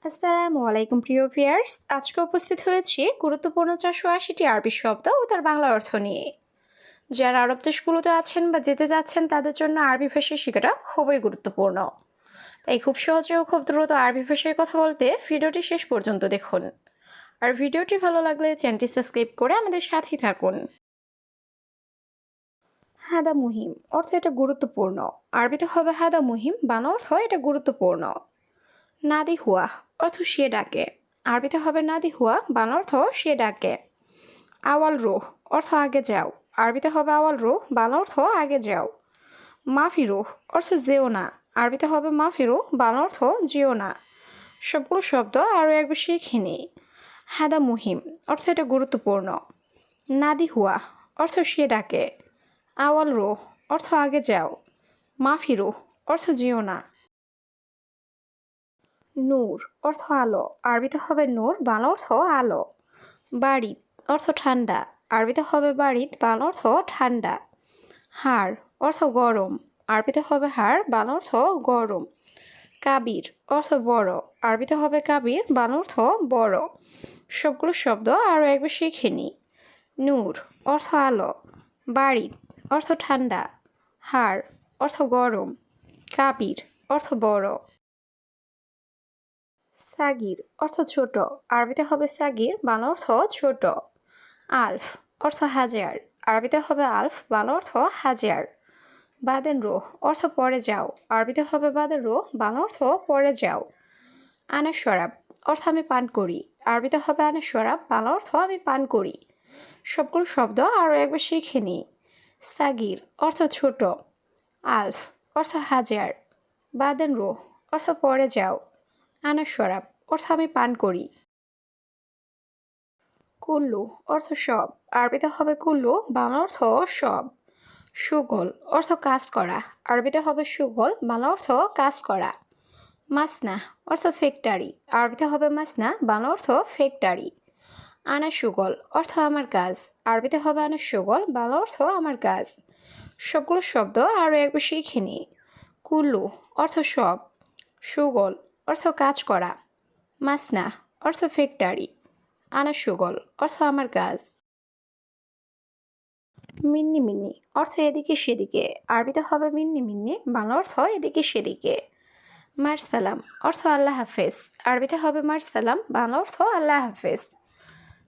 আসসালামু আলাইকুম প্রিয় ভিউয়ার্স, আজকে উপস্থিত হয়েছি গুরুত্বপূর্ণ 480টি আরবি শব্দ ও তার বাংলা অর্থ নিয়ে। যারা আরব দেশগুলোতে আছেন বা যেতে যাচ্ছেন তাদের জন্য আরবি ভাষা শেখাটা খুবই গুরুত্বপূর্ণ। তাই খুব সহজে ও খুব দ্রুত আরবি ভাষায় কথা বলতে ভিডিওটি শেষ পর্যন্ত দেখুন। আর ভিডিওটি ভালো লাগলে চ্যানেলটি সাবস্ক্রাইব করে আমাদের সাথেই থাকুন। হাদা মুহিম অর্থ এটা গুরুত্বপূর্ণ। আরবিতে হবে হাদা মুহিম, বাংলা অর্থ এটা গুরুত্বপূর্ণ। নাদি হুয়া অর্থ সে ডাকে। আরবিতে হবে নাদি হুয়া, বাংলা অর্থ সে ডাকে। আওয়াল রুহ অর্থ আগে যাও। আরবিতে হবে আওয়াল রুহ, বাংলা অর্থ আগে যাও। মাফি রুহ অর্থ যেও না। আরবিতে হবে মাফি রুহ, বাংলা অর্থ যেও না। সবগুলো শব্দ আরও একবার শিখে নিই। হাদা মুহিম অর্থ এটা গুরুত্বপূর্ণ। নাদি হুয়া অর্থ সে ডাকে। আওয়াল রুহ অর্থ আগে যাও। মাফি রুহ অর্থ যেও না। নূর অর্থ আলো। আরবিতে হবে নূর, বাংলা অর্থ আলো। বারিদ অর্থ ঠান্ডা। আরবিতে হবে বারিদ, বাংলা অর্থ ঠান্ডা। হাড় অর্থ গরম। আরবিতে হবে হাড়, বাংলা অর্থ গরম। কাবির অর্থ বড়। আরবিতে হবে কাবির, বাংলা অর্থ বড়। সবগুলো শব্দ আরও একবার শিখে নিই। নূর অর্থ আলো। বারিদ অর্থ ঠান্ডা। হাড় অর্থ গরম। কাবির অর্থ বড়। সাগির অর্থ ছোট। আরবিতে হবে সাগির, বাংলা অর্থ ছোট। আলফ অর্থ হাজার। আরবিতে হবে আলফ, বাংলা অর্থ হাজার। বাদেন রোহ অর্থ পরে যাও। আরবিতে হবে বাদেন রোহ, বাংলা অর্থ পরে যাও। আনা শরাব অর্থ আমি পান করি। আরবিতে হবে আনা শরাব, বাংলা অর্থ আমি পান করি। সবগুলো শব্দ আরও একবার শিখে নিই। সাগির অর্থ ছোট। আলফ অর্থ হাজার। বাদেন রোহ অর্থ পরে যাও। আনা শরাব অর্থ আমি পান করি। কুল্লু অর্থ সব। আরবিতে হবে কুল্লু, বাংলা অর্থ সব। সুগল অর্থ কাজ করা। আরবিতে হবে সুগল, বাংলা অর্থ কাজ করা। মাসনা অর্থ ফ্যাক্টরি। আরবিতে হবে মাসনা, বাংলা অর্থ ফ্যাক্টরি। আনা সুগল অর্থ আমার কাজ। আরবিতে হবে আনা সুগল, বাংলা অর্থ আমার কাজ। সবগুলো শব্দ আরও একবার শিখে নিই। কুল্লু অর্থ সব। সুগল অর্থ কাজ করা। মাসনা অর্থ ফ্যাক্টরি। আনা সুগল অর্থ আমার কাজ। মিন্নি মিন্নি অর্থ এদিকে সেদিকে। আরবিতে হবে মিন্নি মিন্নি, বাংলা অর্থ এদিকে সেদিকে। মারসালাম অর্থ আল্লাহ হাফেজ। আরবিতে হবে মারসালাম, বাংলা অর্থ আল্লাহ হাফেজ।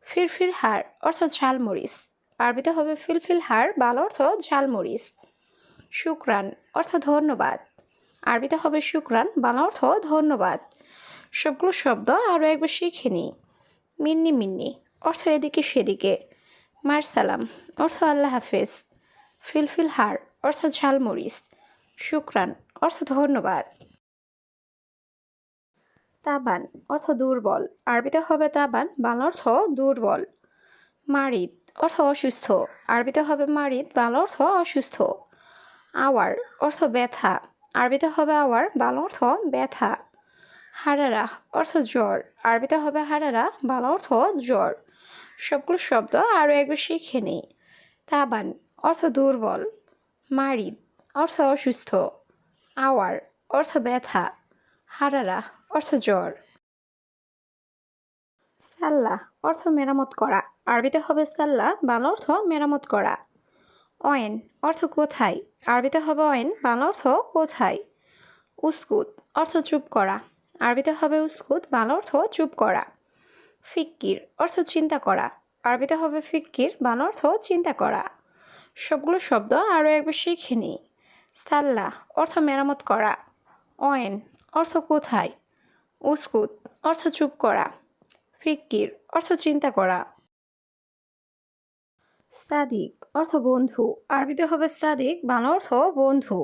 ফিরফির হার অর্থ ঝালমরিচ। আরবিতে হবে ফিলফিল হার, বাংলা অর্থ ঝালমরিচ। শুক্রান অর্থ ধন্যবাদ। আরবিতে হবে শুক্রান, বাংলা অর্থ ধন্যবাদ। সবগুলো শব্দ আরও একবার শিখে নিই। মিন্নি মিন্নি অর্থ এদিকে সেদিকে। মারসালাম অর্থ আল্লাহ হাফেজ। ফিলফিল হার অর্থ ঝালমরিচ। শুক্রান অর্থ ধন্যবাদ। তাবান অর্থ দুর্বল। আরবিতে হবে তাবান, বাংলা অর্থ দুর্বল। মারিদ অর্থ অসুস্থ। আরবিতে হবে মারিদ, বাংলা অর্থ অসুস্থ। আওয়ার অর্থ ব্যথা। আরবিতে হবে আওয়ার, বাংলা অর্থ ব্যথা। হারারা অর্থ জ্বর। আরবিতে হবে হারারা, বাংলা অর্থ জ্বর। সবগুলো শব্দ আরও একবার শিখে নিই। তাবান অর্থ দুর্বল। মারিদ অর্থ অসুস্থ। আওয়ার অর্থ ব্যথা। হারারা অর্থ জ্বর। সাল্লাহ অর্থ মেরামত করা। আরবিতে হবে সাল্লাহ, বাংলা অর্থ মেরামত করা। অয়েন অর্থ কোথায়। আরবিতে হবে অয়েন, বাংলা অর্থ কোথায়। উস্কুত অর্থ চুপ করা। আরবিতে হবে উস্কুত, বাংলা অর্থ চুপ করা। ফিক্কির অর্থ চিন্তা করা। আরবিতে হবে ফিক্কির, বাংলা অর্থ চিন্তা করা। সবগুলো শব্দ আরও একবার শিখে নিই। সাল্লাহ অর্থ মেরামত করা। অয়েন অর্থ কোথায়। উস্কুত অর্থ চুপ করা। ফিক্কির অর্থ চিন্তা করা। সাদিক অর্থ বন্ধু। আরবিতে হবে সাদিক, বাংলা অর্থ বন্ধু।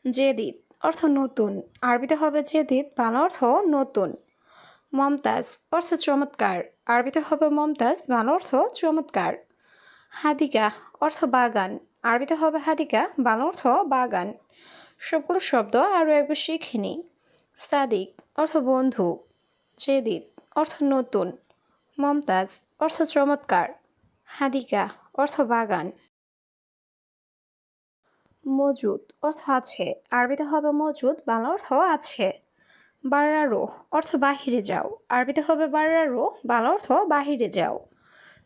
জেদিদ অর্থ নতুন। আরবিতে হবে জেদিদ, বাংলা অর্থ নতুন। মমতাজ অর্থ চমৎকার। আরবিতে হবে মমতাজ, বাংলা অর্থ চমৎকার। হাদিকা অর্থ বাগান। আরবিতে হবে হাদিকা, বাংলা অর্থ বাগান। সবগুলো শব্দ আরও একবার শিখে নিই। সাদিক অর্থ বন্ধু। জেদিদ অর্থ নতুন। মমতাজ অর্থ চমৎকার। হাদিকা অর্থ বাগান। মজুদ অর্থ আছে। আরবিতে হবে মজুদ, বাংলা অর্থ আছে। বাররা রো অর্থ বাহিরে যাও, আরবিতে হবে বাররা রো, বাংলা অর্থ বাহিরে যাও।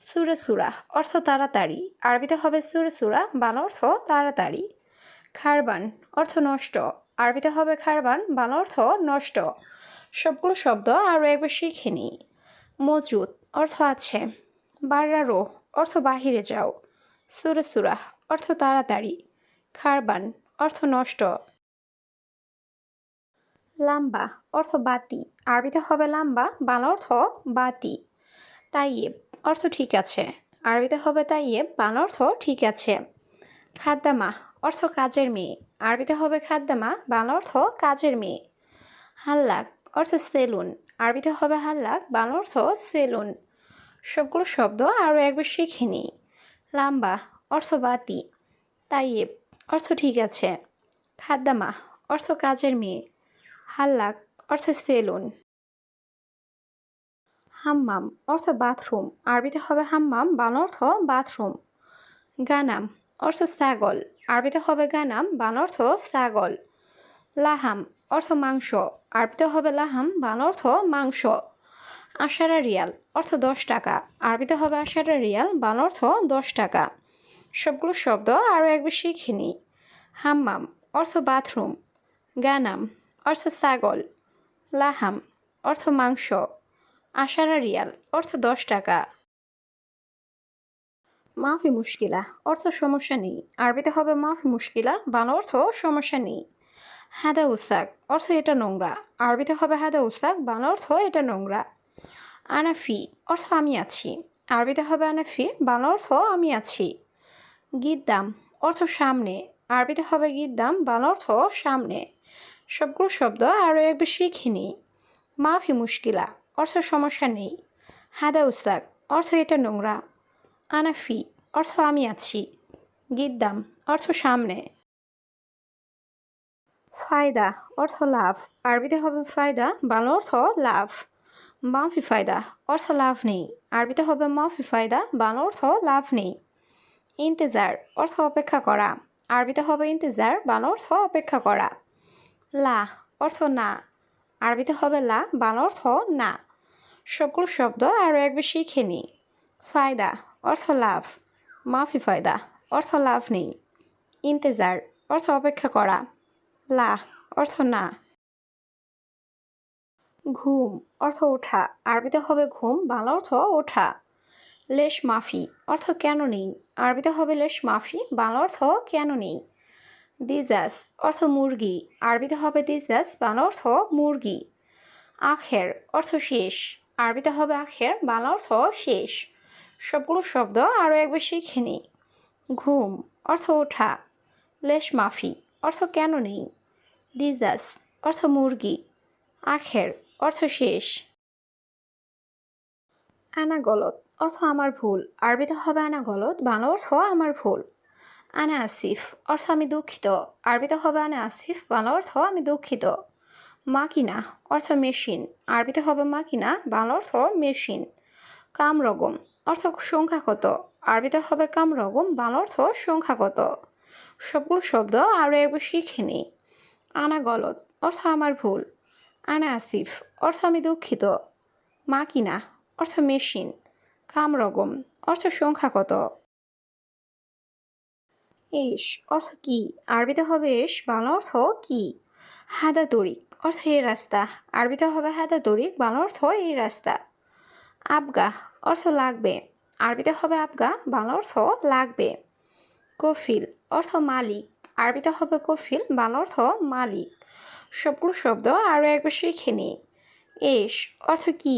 সুরে সুরা অর্থ তাড়াতাড়ি, আরবিতে হবে সুরে সুরা, বাংলা অর্থ তাড়াতাড়ি। খারবান অর্থ নষ্ট, আরবিতে হবে খারবান, বাংলা অর্থ নষ্ট। সবগুলো শব্দ আরও একবার শিখে নিই। মজুদ অর্থ আছে, বাররা রো অর্থ বাহিরে যাও, সুরে সুরা অর্থ তাড়াতাড়ি, খারবান অর্থ নষ্ট। লাম্বা অর্থ বাতি, আরবিতে হবে লাম্বা, বাংলা অর্থ বাতি। তাইয়েব অর্থ ঠিক আছে, আরবিতে হবে তাইয়েব, বাংলা অর্থ ঠিক আছে। খাদ্দামা অর্থ কাজের মেয়ে, আরবিতে হবে খাদ্দামা, বাংলা অর্থ কাজের মেয়ে। হাল্লাক অর্থ সেলুন, আরবিতে হবে হাল্লাক, বাংলা অর্থ সেলুন। সবগুলো শব্দ আরও একবার শিখে নিই। লাম্বা অর্থ বাতি, তাইয়েব অর্থ ঠিক আছে, খাদ্দামা অর্থ কাজের মেয়ে, হাল্লাক অর্থ সেলুন। হাম্মাম অর্থ বাথরুম, আরবিতে হবে হাম্মাম, বাংলা অর্থ বাথরুম। গানাম অর্থ ছাগল, আরবিতে হবে গানাম, বাংলা অর্থ ছাগল। লাহাম অর্থ মাংস, আরবিতে হবে লাহাম, বাংলা অর্থ মাংস। আশারা রিয়াল অর্থ 10 টাকা, আরবিতে হবে আশারা রিয়াল, বাংলা অর্থ 10 টাকা। সবগুলো শব্দ আরও একবার শিখে নিই। হাম্মাম অর্থ বাথরুম, গানাম অর্থ ছাগল, লাহাম অর্থ মাংস, আশারা রিয়াল অর্থ 10 টাকা। মাফি মুশকিলা অর্থ সমস্যা নেই, আরবিতে হবে মাফি মুশকিলা, বাংলা অর্থ সমস্যা নেই। হাদা উসাক অর্থ এটা নোংরা, আরবিতে হবে হাদা উসাক, বাংলা অর্থ এটা নোংরা। আনাফি অর্থ আমি আছি, আরবিতে হবে আনাফি, বাংলা অর্থ আমি আছি। গিদ্দাম অর্থ সামনে, আরবিতে হবে গিদ্দাম, বাংলা অর্থ সামনে। সবগুলো শব্দ আরও একবার শিখে নিই। মাফি মুশকিলা অর্থ সমস্যা নেই, হাদা উসাক অর্থ এটা নোংরা, আনাফি অর্থ আমি আছি, গিদ্দাম অর্থ সামনে। ফায়দা অর্থ লাভ, আরবিতে হবে ফায়দা, বাংলা অর্থ লাভ। মাফি ফায়দা অর্থ লাভ নেই, আরবিতে হবে মাফি ফায়দা, বাংলা অর্থ লাভ নেই। ইন্তেজার অর্থ অপেক্ষা করা, আরবিতে হবে ইন্তেজার, বাংলা অর্থ অপেক্ষা করা। লা অর্থ না, আরবিতে হবে লা, বাংলা অর্থ না। সবগুলো শব্দ আরও একবার শিখে নিই। ফায়দা অর্থ লাভ, মাফি ফায়দা অর্থ লাভ নেই, ইন্তেজার অর্থ অপেক্ষা করা, লা অর্থ না। ঘুম অর্থ ওঠা, আরবিতে হবে ঘুম, বাংলা অর্থ ওঠা। লেশ মাফি অর্থ কেন নেই, আরবিতে হবে লেশ মাফি, বাংলা অর্থ কেন নেই। দিজাস অর্থ মুরগি, আরবিতে হবে দিজাস, বাংলা অর্থ মুরগি। আখের অর্থ শেষ, আরবিতে হবে আখের, বাংলা অর্থ শেষ। সবগুলো শব্দ আরও একবার শিখে নিই। ঘুম অর্থ ওঠা, লেশ মাফি অর্থ কেন নেই, দিজাস অর্থ মুরগি, আখের অর্থ শেষ। আনা গলত অর্থ আমার ভুল, আরবিতে হবে আনা গলত, বাংলা অর্থ আমার ভুল। আনা আসিফ অর্থ আমি দুঃখিত, আরবিতে হবে আনা আসিফ, বাংলা অর্থ আমি দুঃখিত। মাকিনা অর্থ মেশিন, আরবিতে হবে মাকিনা, বাংলা অর্থ মেশিন। কামরগম অর্থ সংখ্যা কত, আরবিতে হবে কামরগম, বাংলা অর্থ সংখ্যা কত। সবগুলো শব্দ আরও একবার শিখে নিই। আনা গলত অর্থ আমার ভুল, আনা আসিফ অর্থ আমি দুঃখিত, মাকিনা অর্থ মেশিন, কামরগম অর্থ সংখ্যা কত। এস অর্থ কি, আরবিতে হবে এস, বাংলা অর্থ কি। হাদা তরিক অর্থ এই রাস্তা, আরবিতে হবে হাদা তরিক, বাংলা অর্থ এই রাস্তা। আবগা অর্থ লাগবে, আরবিতে হবে আবগা, বাংলা অর্থ লাগবে। কফিল অর্থ মালিক, আরবিতে হবে কফিল, বাংলা অর্থ মালিক। সবগুলো শব্দ আরও একবার শিখে নিই। এস অর্থ কি,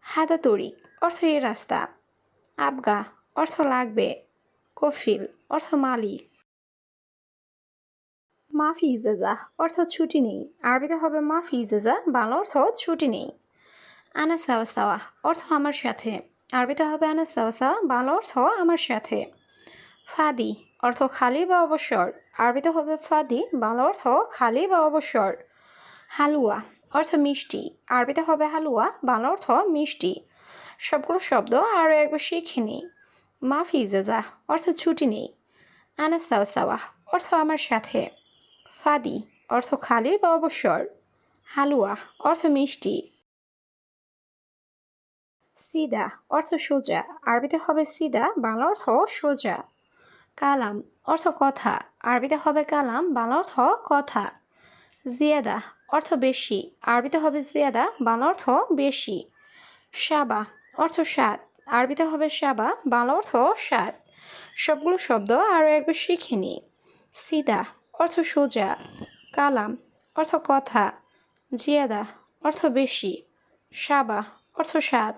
হাদা তরিক অর্থ এই রাস্তা, আবগা অর্থ লাগবে, কফিল অর্থ মালিক। মাফি ইজাজা অর্থ ছুটি নেই, আরবিতে হবে মাফি ইজাজা, বাংলা অর্থ ছুটি নেই। আনা সাওয়া সাওয়া অর্থ আমার সাথে, আরবিতে হবে আনা সাওয়া সাওয়া, বাংলা অর্থ আমার সাথে। ফাদি অর্থ খালি বা অবসর, আরবিতে হবে ফাদি, বাংলা অর্থ খালি বা অবসর। হালুয়া অর্থ মিষ্টি, আরবিতে হবে হালুয়া, বাংলা অর্থ মিষ্টি। সবগুলো শব্দ আরও একবার শিখে নিই। মাফি ইজাজা অর্থ ছুটি নেই, আনা সাওয়া সাওয়া অর্থ আমার সাথে, ফাদি অর্থ খালি বা অবসর, হালুয়া অর্থ মিষ্টি। সিদা অর্থ সোজা, আরবিতে হবে সিদা, বাংলা অর্থ সোজা। কালাম অর্থ কথা, আরবিতে হবে কালাম, বাংলা অর্থ কথা। জিয়াদা অর্থ বেশি, আরবিতে হবে জিয়াদা, বাংলা অর্থ বেশি। সাবা অর্থ স্বাদ, আরবিতে হবে সাবা, বাংলা অর্থ স্বাদ। সবগুলো শব্দ আরও একবার শিখে নিই। সিদা অর্থ সোজা, কালাম অর্থ কথা, জিয়াদা অর্থ বেশি, সাবা অর্থ স্বাদ।